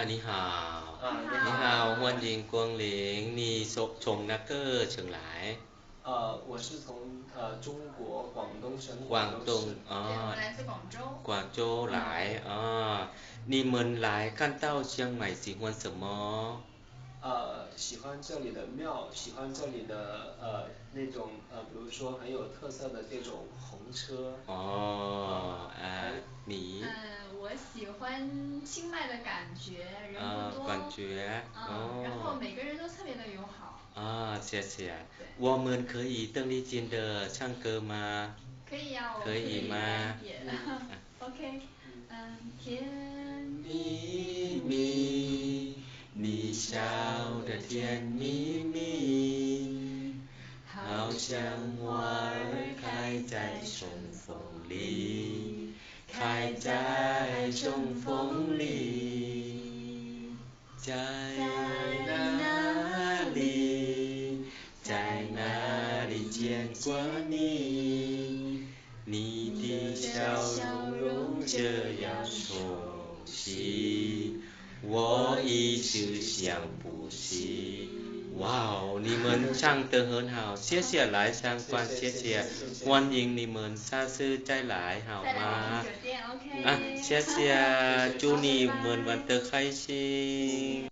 你好，你你好。好，欢迎光临。你从哪个城来？我是从中国广东省广广东州市。对，我啊，们来自广州。广州来啊。你们来看到香买喜欢什么？喜欢这里的庙，喜欢这里的那种比如说很有特色的这种红车。还你我喜欢清迈的感觉，人不感多，觉然后每个人都特别的友好。谢谢。对。我们可以登记间的唱歌吗？可以呀，我可以可以来吗？一点。OK。甜咪蜜蜜，咪，你笑笑得得甜甜蜜蜜蜜，蜜，好好像像花花儿儿开开在春在春风风里，里，开开在在春春风风里，里。在在哪哪里，里，在在哪哪里里见过见你？你？你的你笑的笑容容这样这样熟熟悉，悉，我一我一时想时想不不起。起。哇哦，你们唱得很好，谢谢来参观，谢谢，欢迎你们下次再来好再来我们吗？酒店，OK。谢谢，祝好，拜你们玩拜。得开心。